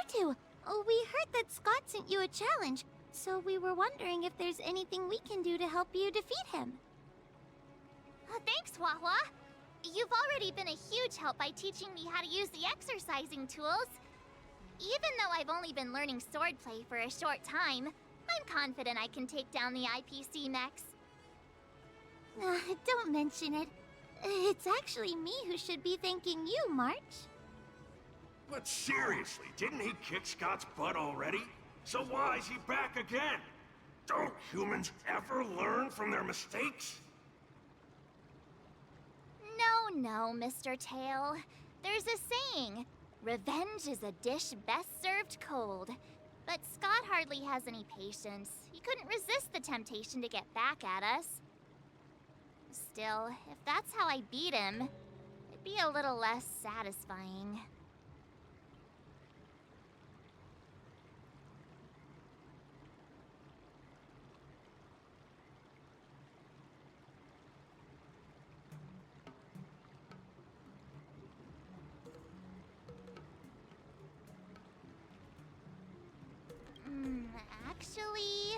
to. We heard that Scott sent you a challenge, so we were wondering if there's anything we can do to help you defeat him. Thanks, Hua-Hua. You've already been a huge help by teaching me how to use the exercising tools. Even though I've only been learning swordplay for a short time, I'm confident I can take down the IPC mechs. Don't mention it. It's actually me who should be thanking you, March. But seriously, didn't he kick Scott's butt already? So why is he back again? Don't humans ever learn from their mistakes? No, Mr. Tail. There's a saying, revenge is a dish best served cold. But Scott hardly has any patience. He couldn't resist the temptation to get back at us. Still, if that's how I beat him, it'd be a little less satisfying. Actually,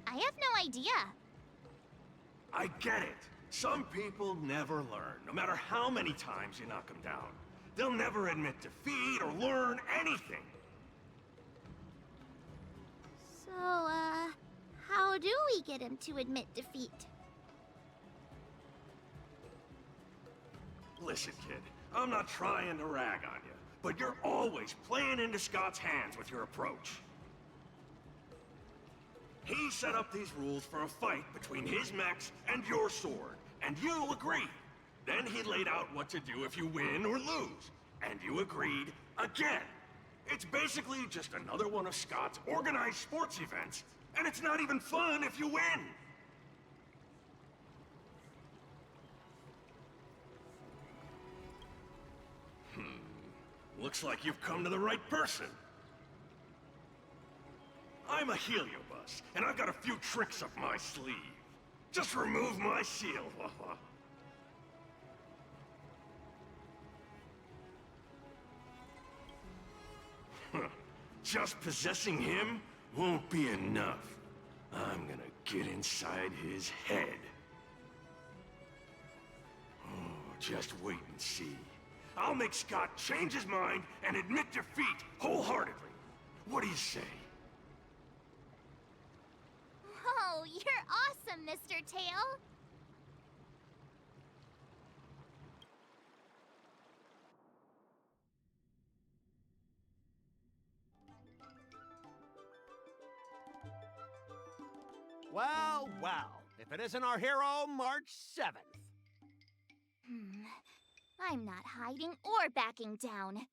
I have no idea. I get it. Some people never learn, no matter how many times you knock them down. They'll never admit defeat or learn anything. So, how do we get him to admit defeat? Listen, kid, I'm not trying to rag on you, but you're always playing into Scott's hands with your approach. He set up these rules for a fight between his mechs and your sword, and you agreed. Then he laid out what to do if you win or lose, and you agreed again. It's basically just another one of Scott's organized sports events, and it's not even fun if you win. Looks like you've come to the right person. I'm a heliobus, and I've got a few tricks up my sleeve. Just remove my seal. Just possessing him won't be enough. I'm gonna get inside his head. Oh, just wait and see. I'll make Scott change his mind and admit defeat wholeheartedly. What do you say? Oh, you're awesome, Mr. Tail! Well, well, if it isn't our hero, March 7th. I'm not hiding or backing down.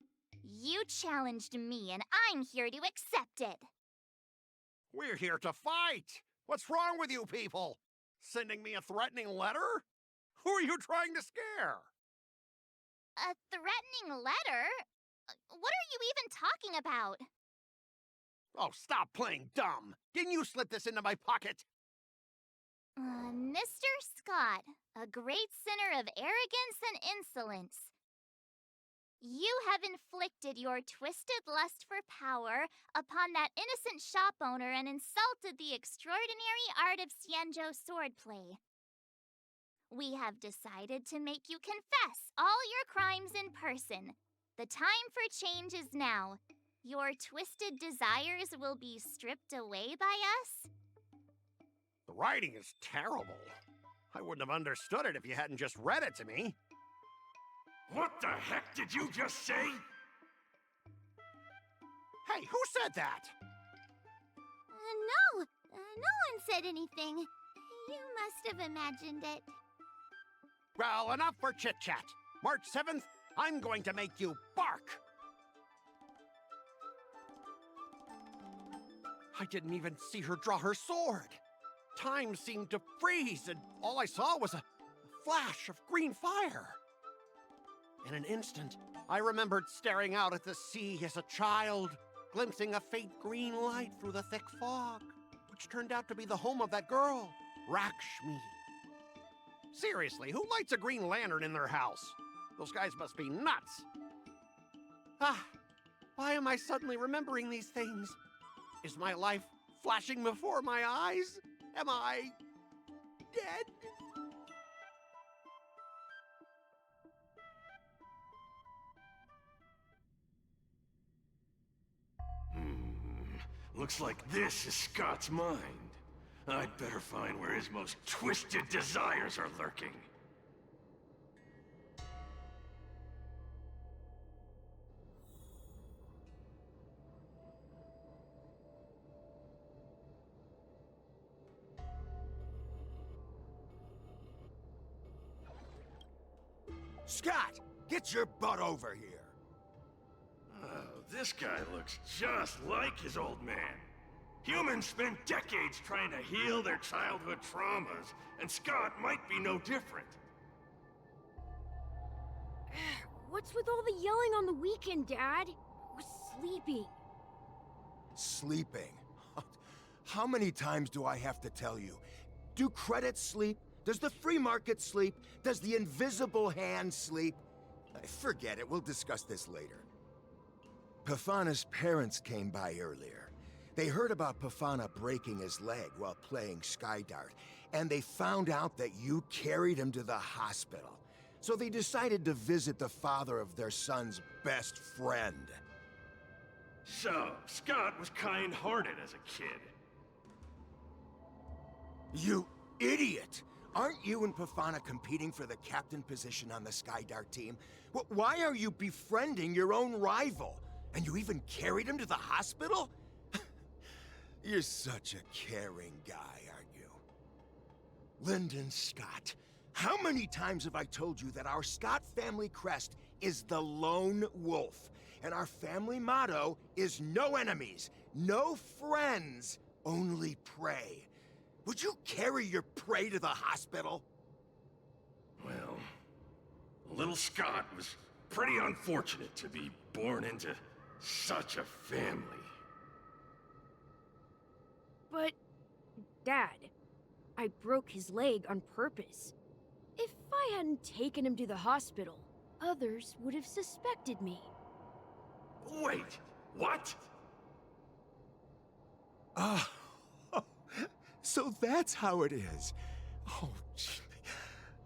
You challenged me, and I'm here to accept it. We're here to fight! What's wrong with you people? Sending me a threatening letter? Who are you trying to scare? A threatening letter? What are you even talking about? Oh, stop playing dumb! Didn't you slip this into my pocket? Mr. Scott, a great sinner of arrogance and insolence. You have inflicted your twisted lust for power upon that innocent shop owner and insulted the extraordinary art of Xianzhou swordplay. We have decided to make you confess all your crimes in person. The time for change is now. Your twisted desires will be stripped away by us. The writing is terrible. I wouldn't have understood it if you hadn't just read it to me. What the heck did you just say? Hey, who said that? No one said anything. You must have imagined it. Well, enough for chit-chat. March 7th, I'm going to make you bark. I didn't even see her draw her sword. Time seemed to freeze, and all I saw was a flash of green fire. In an instant, I remembered staring out at the sea as a child, glimpsing a faint green light through the thick fog, which turned out to be the home of that girl, Rakshmi. Seriously, who lights a green lantern in their house? Those guys must be nuts. Why am I suddenly remembering these things? Is my life flashing before my eyes? Am I dead? Looks like this is Scott's mind. I'd better find where his most twisted desires are lurking. Scott, get your butt over here. Oh, this guy looks just like his old man. Humans spend decades trying to heal their childhood traumas, and Scott might be no different. What's with all the yelling on the weekend, Dad? We're sleeping. Sleeping? How many times do I have to tell you? Do credits sleep? Does the free market sleep? Does the invisible hand sleep? Forget it, we'll discuss this later. Pafana's parents came by earlier. They heard about Pafana breaking his leg while playing Skydart, and they found out that you carried him to the hospital. So they decided to visit the father of their son's best friend. So, Scott was kind-hearted as a kid. You idiot! Aren't you and Pafana competing for the captain position on the Skydart team? Why are you befriending your own rival? And you even carried him to the hospital? You're such a caring guy, aren't you? Lyndon Scott, how many times have I told you that our Scott family crest is the Lone Wolf, and our family motto is no enemies, no friends, only prey. Would you carry your prey to the hospital? Well, little Scott was pretty unfortunate to be born into such a family. But, Dad, I broke his leg on purpose. If I hadn't taken him to the hospital, others would have suspected me. Wait, what? Ah, so that's how it is. Oh, gee.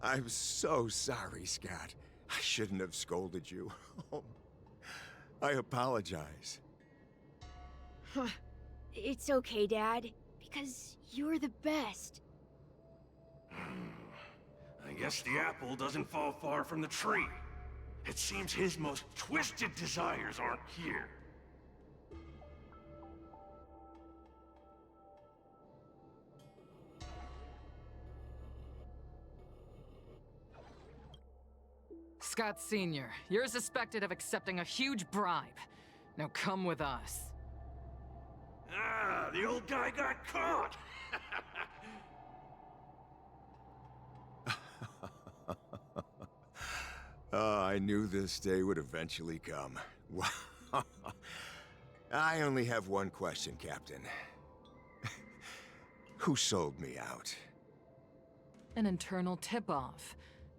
I'm so sorry, Scott. I shouldn't have scolded you. Oh, I apologize. Huh. It's okay, Dad, because you're the best. I guess the apple doesn't fall far from the tree. It seems his most twisted desires aren't here. Scott Sr., you're suspected of accepting a huge bribe. Now come with us. Ah, the old guy got caught! I knew this day would eventually come. I only have one question, Captain. Who sold me out? An internal tip-off.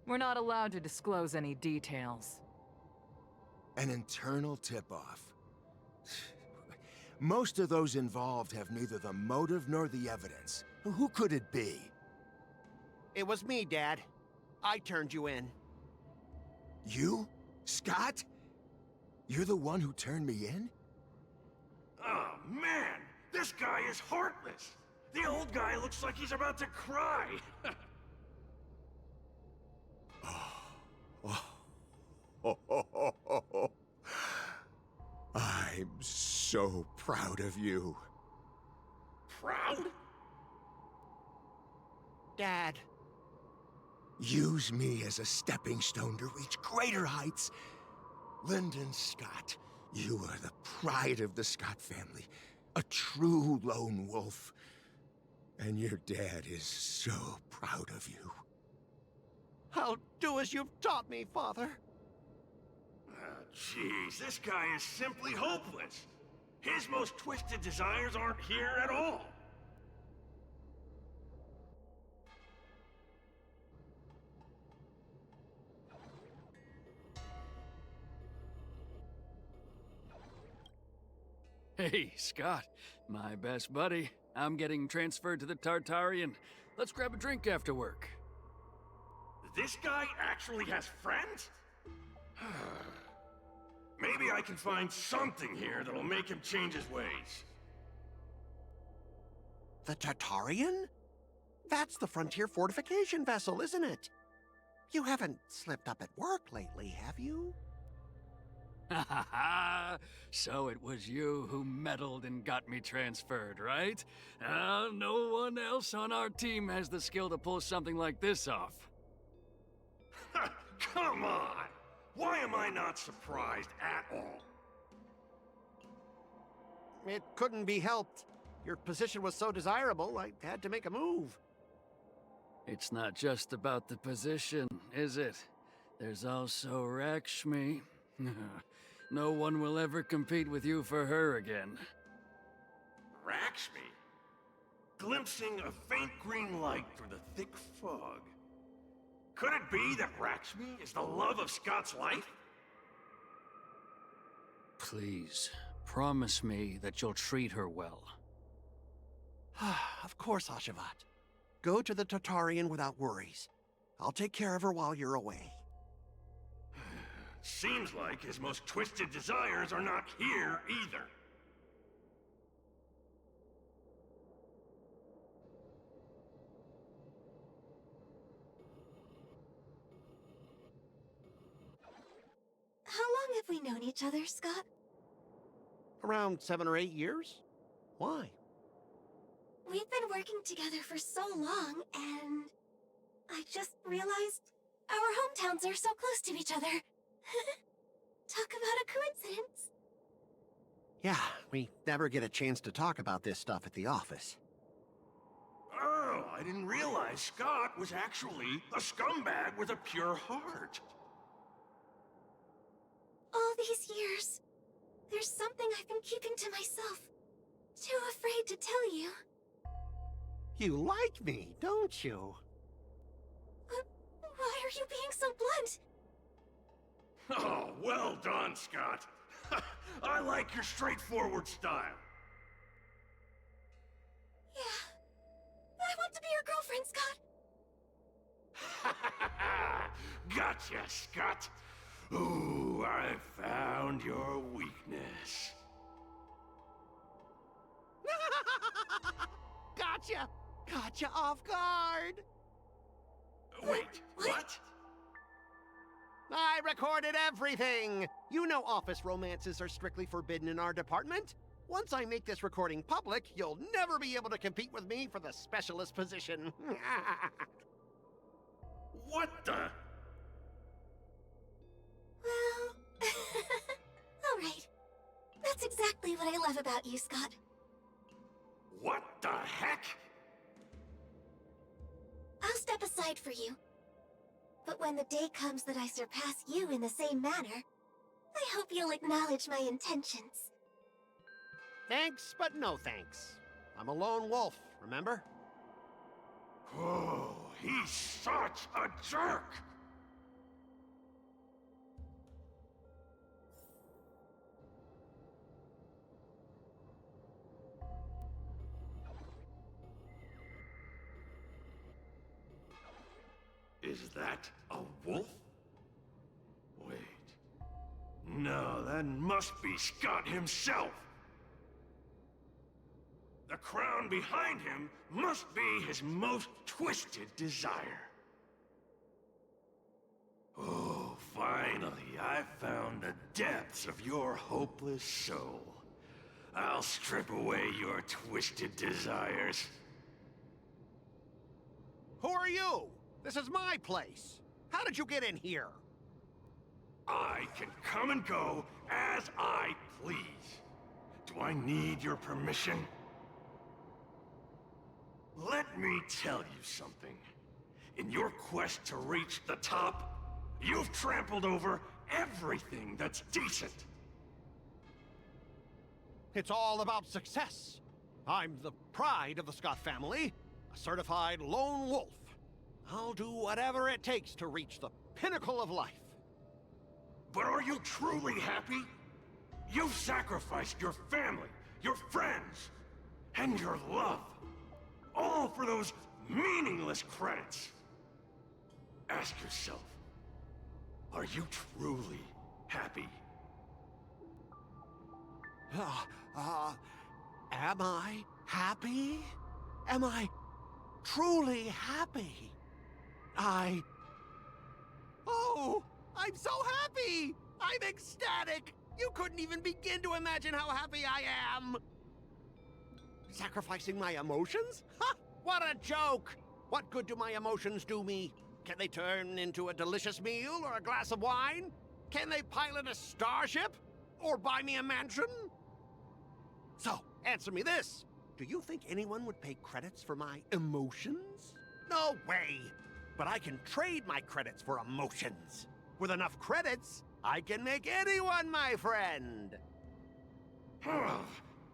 We're not allowed to disclose any details. An internal tip-off. Most of those involved have neither the motive nor the evidence. Who could it be? It was me, Dad. I turned you in. You? Scott? You're the one who turned me in? Oh, man! This guy is heartless! The old guy looks like he's about to cry! I'm so proud of you. Proud? Dad. Use me as a stepping stone to reach greater heights. Lyndon Scott, you are the pride of the Scott family. A true lone wolf. And your dad is so proud of you. I'll do as you've taught me, Father. Jeez, this guy is simply hopeless. His most twisted desires aren't here at all. Hey, Scott. My best buddy. I'm getting transferred to the Tartarian. Let's grab a drink after work. This guy actually has friends? Maybe I can find something here that'll make him change his ways. The Tartarian? That's the frontier fortification vessel, isn't it? You haven't slipped up at work lately, have you? Ha ha ha! So it was you who meddled and got me transferred, right? No one else on our team has the skill to pull something like this off. Come on! Why am I not surprised at all? It couldn't be helped. Your position was so desirable, I had to make a move. It's not just about the position, is it? There's also Rakshmi. No one will ever compete with you for her again. Rakshmi? Glimpsing a faint green light through the thick fog. Could it be that Rakshmi is the love of Scott's life? Please, promise me that you'll treat her well. Of course, Ashavat. Go to the Tartarian without worries. I'll take care of her while you're away. Seems like his most twisted desires are not here either. How long have we known each other, Scott? Around 7 or 8 years? Why? We've been working together for so long, and I just realized our hometowns are so close to each other. Talk about a coincidence. Yeah, we never get a chance to talk about this stuff at the office. Oh, I didn't realize Scott was actually a scumbag with a pure heart. All these years, there's something I've been keeping to myself. Too afraid to tell you. You like me, don't you? Why are you being so blunt? Oh, well done, Scott. I like your straightforward style. Yeah. I want to be your girlfriend, Scott. Gotcha, Scott. Ooh, I found your weakness. Gotcha! Gotcha off guard! Wait, what? I recorded everything! You know office romances are strictly forbidden in our department. Once I make this recording public, you'll never be able to compete with me for the specialist position. What the? Well... Alright. That's exactly what I love about you, Scott. What the heck? I'll step aside for you. But when the day comes that I surpass you in the same manner, I hope you'll acknowledge my intentions. Thanks, but no thanks. I'm a lone wolf, remember? Oh, he's such a jerk! Is that a wolf? Wait. No, that must be Scott himself. The crown behind him must be his most twisted desire. Oh, finally, I found the depths of your hopeless soul. I'll strip away your twisted desires. Who are you? This is my place. How did you get in here? I can come and go as I please. Do I need your permission? Let me tell you something. In your quest to reach the top, you've trampled over everything that's decent. It's all about success. I'm the pride of the Scott family, a certified lone wolf. I'll do whatever it takes to reach the pinnacle of life. But are you truly happy? You've sacrificed your family, your friends, and your love. All for those meaningless credits. Ask yourself, are you truly happy? Am I happy? Am I truly happy? Oh, I'm so happy! I'm ecstatic! You couldn't even begin to imagine how happy I am! Sacrificing my emotions? Ha! What a joke! What good do my emotions do me? Can they turn into a delicious meal or a glass of wine? Can they pilot a starship? Or buy me a mansion? So, answer me this. Do you think anyone would pay credits for my emotions? No way! But I can trade my credits for emotions. With enough credits, I can make anyone my friend.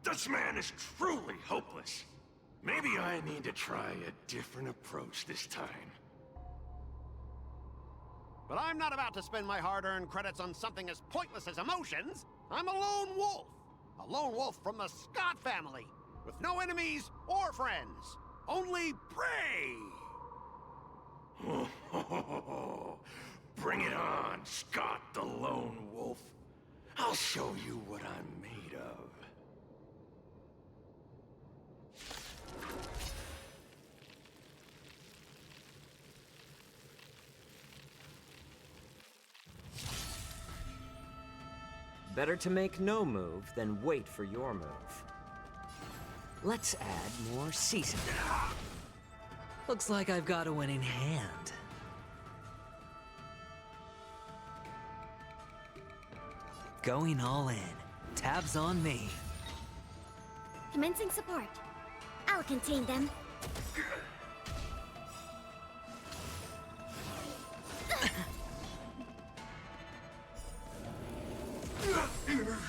This man is truly hopeless. Maybe I need to try a different approach this time. But I'm not about to spend my hard-earned credits on something as pointless as emotions. I'm a lone wolf. A lone wolf from the Scott family. With no enemies or friends. Only prey! Bring it on, Scott the Lone Wolf. I'll show you what I'm made of. Better to make no move than wait for your move. Let's add more seasoning. Looks like I've got a winning hand. Going all in. Tabs on me. Commencing support. I'll contain them.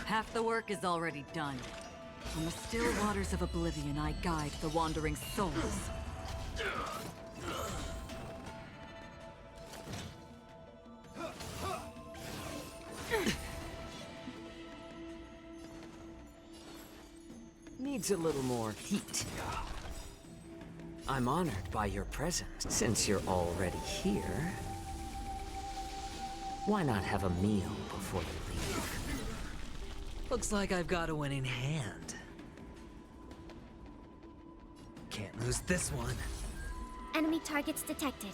Half the work is already done. On the still waters of oblivion, I guide the wandering souls. Needs a little more heat. I'm honored by your presence. Since you're already here, why not have a meal before you leave? Looks like I've got a winning hand. Can't lose this one. Enemy targets detected.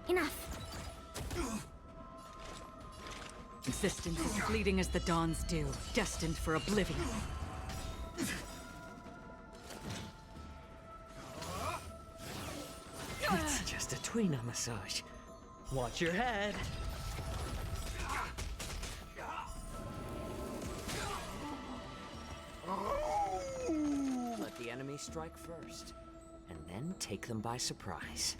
Enough. Existence is fleeting as the dawn's dew, destined for oblivion. It's just a tweener massage. Watch your head. Let the enemy strike first, and then take them by surprise.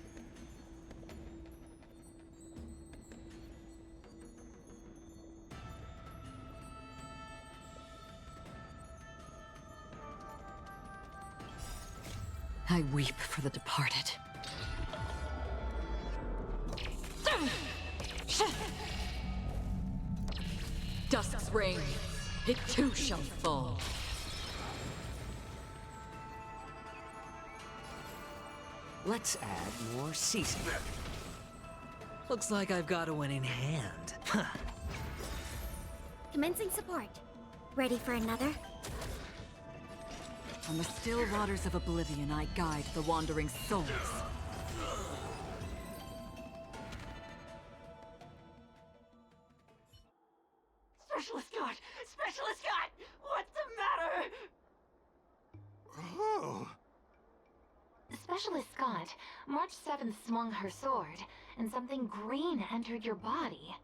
I weep for the departed. Dusk's reign, it too shall fall. Let's add more seasoning. Looks like I've got a winning hand. Commencing support. Ready for another? On the still waters of oblivion, I guide the wandering souls. Specialist Scott! Specialist Scott! What's the matter? Oh. Specialist Scott, March 7th swung her sword, and something green entered your body.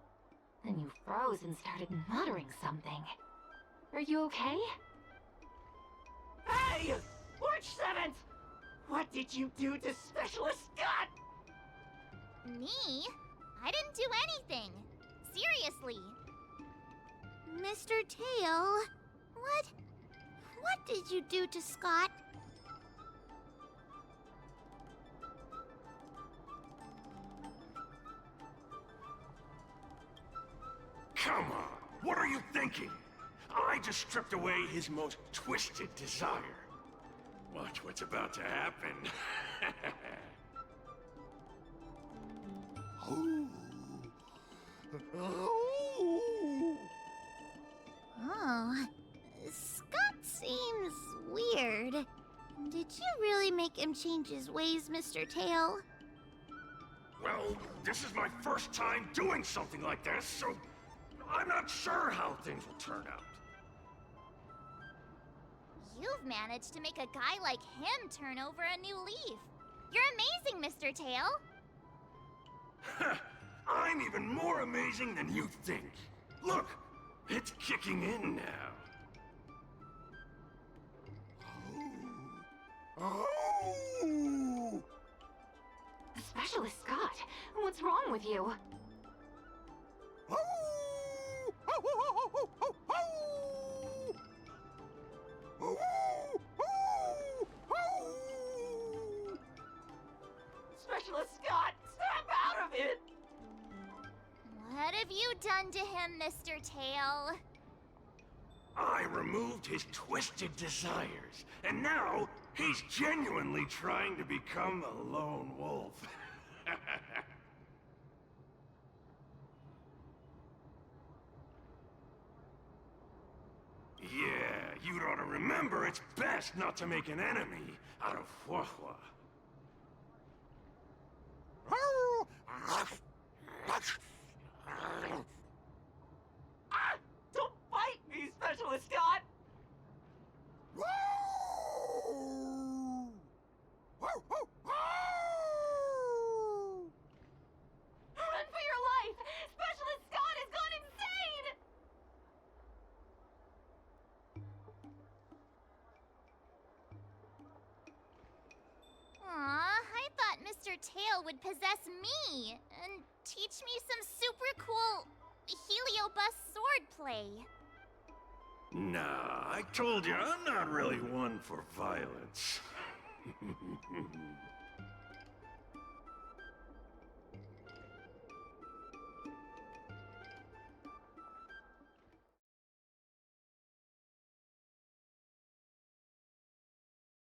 Then you froze and started muttering something. Are you okay? Hey! March 7th! What did you do to Specialist Scott? Me? I didn't do anything. Seriously. Mr. Tail, what did you do to Scott? Come on, what are you thinking? I just stripped away his most twisted desire. Watch what's about to happen. Oh, Scott seems weird. Did you really make him change his ways, Mr. Tail? Well, this is my first time doing something like this, so I'm not sure how things will turn out. You've managed to make a guy like him turn over a new leaf. You're amazing, Mr. Tail. I'm even more amazing than you think. Look, it's kicking in now. Oh! Specialist Scott, what's wrong with you? Specialist Scott, snap out of it! What have you done to him, Mr. Tail? I removed his twisted desires, and now he's genuinely trying to become a lone wolf. Yeah, you'd ought to remember it's best not to make an enemy out of Huahua. Ah! Don't bite me, Specialist Scott! Run for your life! Specialist Scott has gone insane! Aw, I thought Mr. Tail would possess me and teach me some super cool Heliobus swordplay. Nah, I told you, I'm not really one for violence.